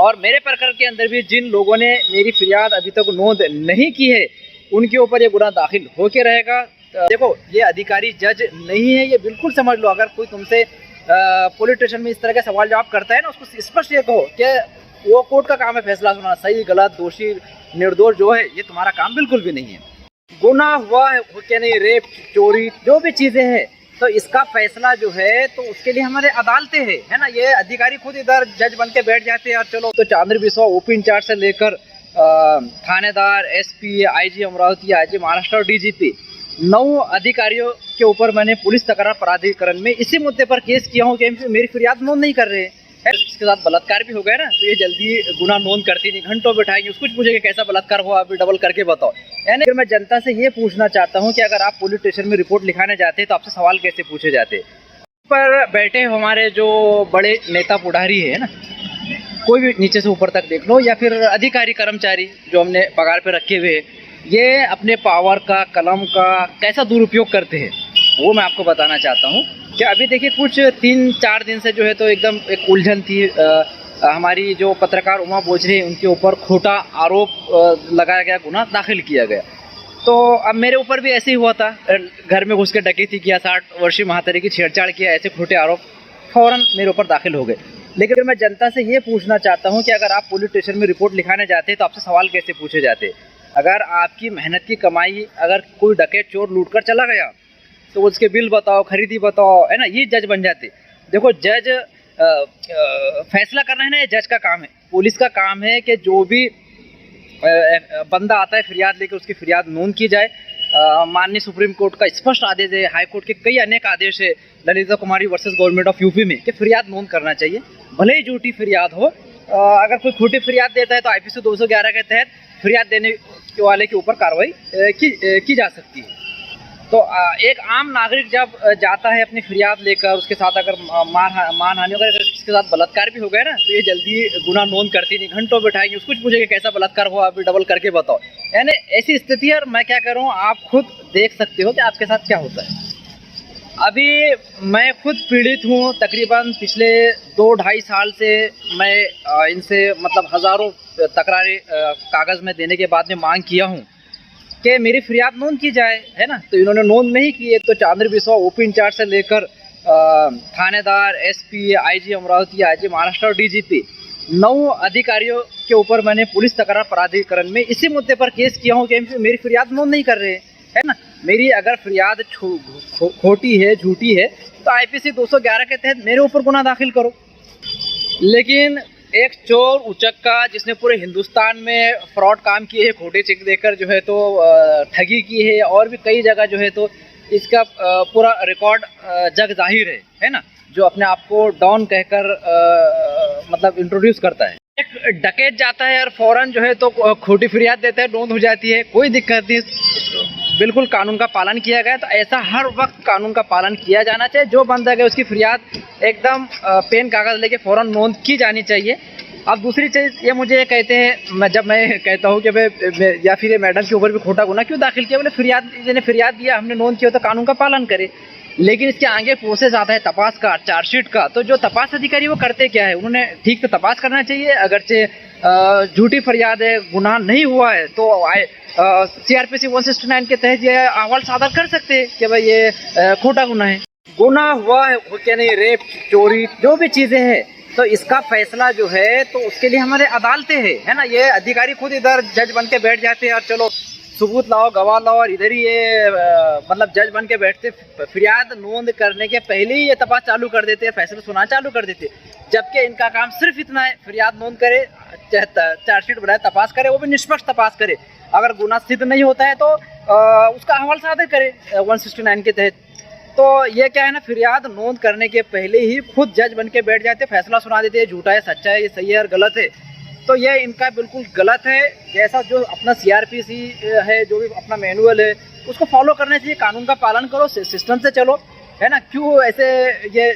और मेरे प्रकरण के अंदर भी जिन लोगों ने मेरी फरियाद अभी तक नोंद नहीं की है उनके ऊपर ये गुनाह दाखिल होके रहेगा। देखो, ये अधिकारी जज नहीं है, ये बिल्कुल समझ लो। अगर कोई तुमसे पुलिस स्टेशन में इस तरह का सवाल जवाब करता है ना, उसको स्पष्ट ये कहो कि वो कोर्ट का काम है फैसला सुनाना, सही गलत, दोषी निर्दोष जो है, ये तुम्हारा काम बिल्कुल भी नहीं है। गुनाह हुआ है क्या नहीं, रेप, चोरी, जो भी चीज़ें हैं, तो इसका फैसला जो है तो उसके लिए हमारे अदालतें हैं, है ना। ये अधिकारी खुद इधर जज बन के बैठ जाते हैं और चलो। तो चांद्र बिस्वा ओपी इंचार्ज से लेकर थानेदार, SP, IG Amravati, IG Maharashtra और डीजीपी 9 अधिकारियों के ऊपर मैंने पुलिस तकरार प्राधिकरण में इसी मुद्दे पर केस किया हूँ कि मेरी फरियाद नोंद नहीं कर रहे हैं। इसके साथ बलात्कार भी हो गया ना, तो ये जल्दी गुनाह नोंद करती नहीं, घंटों बैठाएंगे, उसको पूछेंगे कैसा बलात्कार हुआ, अभी डबल करके बताओ। यानी फिर मैं जनता से ये पूछना चाहता हूँ कि अगर आप पुलिस स्टेशन में रिपोर्ट लिखाने जाते हैं तो आपसे सवाल कैसे पूछे जाते। पर बैठे हमारे जो बड़े नेता पुढ़ारी है ना, कोई भी नीचे से ऊपर तक देख लो, या फिर अधिकारी कर्मचारी जो हमने पगार पे रखे हुए, ये अपने पावर का, कलम का कैसा दुरुपयोग करते हैं वो मैं आपको बताना चाहता हूँ। कि अभी देखिए कुछ 3-4 दिन से जो है तो एकदम एक उलझन थी। हमारी जो पत्रकार उमा बोझरे हैं उनके ऊपर खोटा आरोप लगाया गया, गुनाह दाखिल किया गया। तो अब मेरे ऊपर भी ऐसे ही हुआ था, घर में घुस के डकैती किया, 60 वर्षीय महातरी की छेड़छाड़ किया, ऐसे खोटे आरोप फौरन मेरे ऊपर दाखिल हो गए। लेकिन फिर मैं जनता से ये पूछना चाहता हूँ कि अगर आप पुलिस स्टेशन में रिपोर्ट लिखाने जाते तो आपसे सवाल कैसे पूछे जाते। अगर आपकी मेहनत की कमाई, अगर कोई डकैत चोर लूट कर चला गया तो उसके बिल बताओ, खरीदी बताओ, है ना, ये जज बन जाते। देखो, जज फैसला करना है ना, ये जज का काम है। पुलिस का काम है कि जो भी बंदा आता है फरियाद लेकर, उसकी फरियाद नोंद की जाए। माननीय सुप्रीम कोर्ट का स्पष्ट आदेश है, हाई कोर्ट के कई अनेक आदेश है ललिता कुमारी वर्सेस गवर्नमेंट ऑफ यूपी में, कि फरियाद नोंद करना चाहिए, भले ही झूठी फरियाद हो। अगर कोई खोटी फरियाद देता है तो IPC 211 के तहत फरियाद देने वाले के ऊपर कार्रवाई की जा सकती है। तो एक आम नागरिक जब जाता है अपनी फरियाद लेकर, उसके साथ अगर मानहानि अगर इसके साथ बलात्कार भी हो गया ना, तो ये जल्दी गुनाह नोंद करती नहीं, घंटों बैठाएंगे, उसको पूछेंगे कैसा बलात्कार हुआ, अभी डबल करके बताओ। यानी ऐसी स्थिति है। और मैं क्या कर रहा हूँ, आप खुद देख सकते हो कि आपके साथ क्या होता है। अभी मैं खुद पीड़ित हूँ, तकरीबन पिछले 2-2.5 साल से मैं इनसे मतलब हज़ारों तकरारें कागज़ में देने के बाद में मांग किया हूँ कि मेरी फरियाद नोंद की जाए, है ना। तो इन्होंने नोंद नहीं की है। तो चांद्र बिस्वा ओपी इंचार्ज से लेकर थानेदार, SP, IG Amravati, IG Maharashtra और डीजीपी 9 अधिकारियों के ऊपर मैंने पुलिस तकरार प्राधिकरण में इसी मुद्दे पर केस किया हूँ कि मेरी फरियाद नोंद नहीं कर रहे हैं, है ना। मेरी अगर फरियाद खोटी है, झूठी है, तो IPC 211 के तहत मेरे ऊपर गुनाह दाखिल करो। लेकिन एक चोर उचक्का जिसने पूरे हिंदुस्तान में फ्रॉड काम किए हैं, खोटे चेक देकर जो है तो ठगी की है, और भी कई जगह जो है तो इसका पूरा रिकॉर्ड जग जाहिर है ना, जो अपने आप को डॉन कहकर मतलब इंट्रोड्यूस करता है। एक डकैत जाता है और फौरन जो है तो खोटी फरियाद देता है, नोंद हो जाती है, कोई दिक्कत नहीं, बिल्कुल कानून का पालन किया गया। तो ऐसा हर वक्त कानून का पालन किया जाना चाहिए। जो बंदा गया उसकी फरियाद एकदम पेन कागज़ लेके फ़ौरन नोंद की जानी चाहिए। अब दूसरी चीज़ ये मुझे कहते हैं, जब मैं कहता हूँ कि भाई या फिर ये मैडम के ऊपर भी खोटा गुनाह क्यों दाखिल किया, बोले फरियाद दिया, हमने नोंद किया तो कानून का पालन करे। लेकिन इसके आगे प्रोसेस आता है तपास का, चार्जशीट का। तो जो तपास अधिकारी वो करते क्या है, उन्होंने ठीक से तपास करना चाहिए। अगरचे झूठी फरियाद है, गुनाह नहीं हुआ है, तो CRPC 169 के तहत ये अहवाल सादर कर सकते हैं कि भाई ये खोटा गुनाह है। गुनाह हुआ है क्या नहीं, रेप, चोरी, जो भी चीज़ें हैं, तो इसका फैसला जो है तो उसके लिए हमारे अदालतें हैं, है ना। ये अधिकारी खुद इधर जज बन के बैठ जाते हैं और चलो सबूत लाओ, गवाह लाओ, और इधर ही ये मतलब जज बन के बैठते, फरियाद नोंद करने के पहले ही ये तपास चालू कर देते हैं, फैसला सुना चालू कर देते हैं। जबकि इनका काम सिर्फ इतना है, फरियाद नोंद करे, चार्जशीट बनाए, तपास करे, वो भी निष्पक्ष तपास करे। अगर गुनाह सिद्ध नहीं होता है तो उसका अहवाल सादर करे 169 के तहत। तो ये क्या है ना, फरियाद नोंद करने के पहले ही खुद जज बन के बैठ जाते, फैसला सुना देते हैं, झूठा है, सच्चा है, ये सही है और गलत है। तो ये इनका बिल्कुल गलत है। जैसा जो अपना CRPC है, जो भी अपना मैनुअल है, उसको फॉलो करना चाहिए। कानून का पालन करो, सिस्टम से चलो, है ना। क्यों ऐसे ये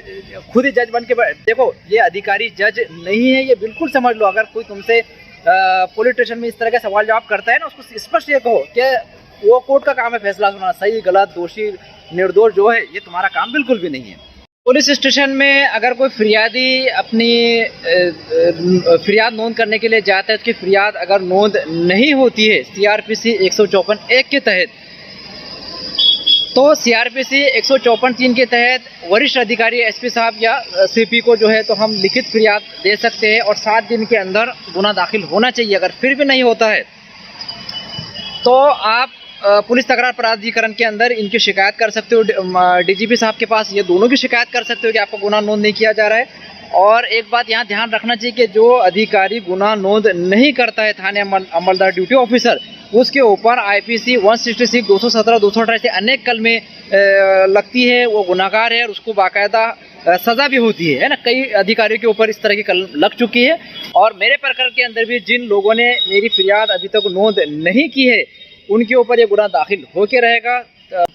खुद ही जज बन के देखो, ये अधिकारी जज नहीं है, ये बिल्कुल समझ लो। अगर कोई तुमसे पुलिस स्टेशन में इस तरह का सवाल जवाब करता है ना, उसको स्पष्ट ये कहो कि वो कोर्ट का काम है फैसला सुनाना, सही गलत, दोषी निर्दोष जो है, ये तुम्हारा काम बिल्कुल भी नहीं है। पुलिस स्टेशन में अगर कोई फरियादी अपनी फरियाद नोंद करने के लिए जाता है, उसकी फरियाद अगर नोंद नहीं होती है CRPC 154(1) के तहत, तो CRPC 154(3) के तहत वरिष्ठ अधिकारी SP साहब या CP को जो है तो हम लिखित फरियाद दे सकते हैं और 7 दिन के अंदर गुना दाखिल होना चाहिए। अगर फिर भी नहीं होता है तो आप पुलिस तकरार प्राधिकरण के अंदर इनकी शिकायत कर सकते हो, DGP साहब के पास ये दोनों की शिकायत कर सकते हो कि आपका गुनाह नोंद नहीं किया जा रहा है। और एक बात यहाँ ध्यान रखना चाहिए कि जो अधिकारी गुनाह नोंद नहीं करता है, थाने अमलदार ड्यूटी ऑफिसर, उसके ऊपर IPC 166, 217, 218 से अनेक कलमें लगती है, वो गुनाहगार है और उसको बाकायदा सज़ा भी होती है ना। कई अधिकारियों के ऊपर इस तरह की कलम लग चुकी है। और मेरे प्रकरण के अंदर भी जिन लोगों ने मेरी फरियाद अभी तक नोंद नहीं की है, उनके ऊपर ये गुनाह दाखिल होके रहेगा।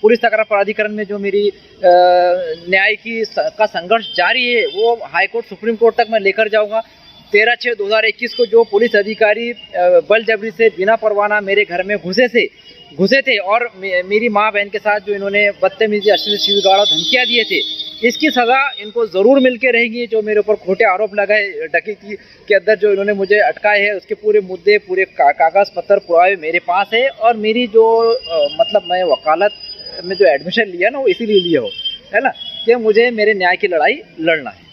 पुलिस तकरार प्राधिकरण में जो मेरी न्याय का संघर्ष जारी है, वो हाई कोर्ट, सुप्रीम कोर्ट तक मैं लेकर जाऊंगा। 13/6/2021 को जो पुलिस अधिकारी बल जबरी से बिना परवाना मेरे घर में घुसे थे और मेरी माँ बहन के साथ जो इन्होंने बदतमीजी, अश्लील शिवीगाड़, धमकियाँ दिए थे, इसकी सज़ा इनको ज़रूर मिल के रहेगी। जो मेरे ऊपर खोटे आरोप लगाए डकैती के अंदर जो इन्होंने मुझे अटकाए है, उसके पूरे मुद्दे, पूरे कागज़ पत्तर, पुरावे मेरे पास है। और मेरी जो मतलब मैं वकालत में जो एडमिशन लिया ना, वो इसीलिए लिया हो, है ना, कि मुझे मेरे न्याय की लड़ाई लड़ना है।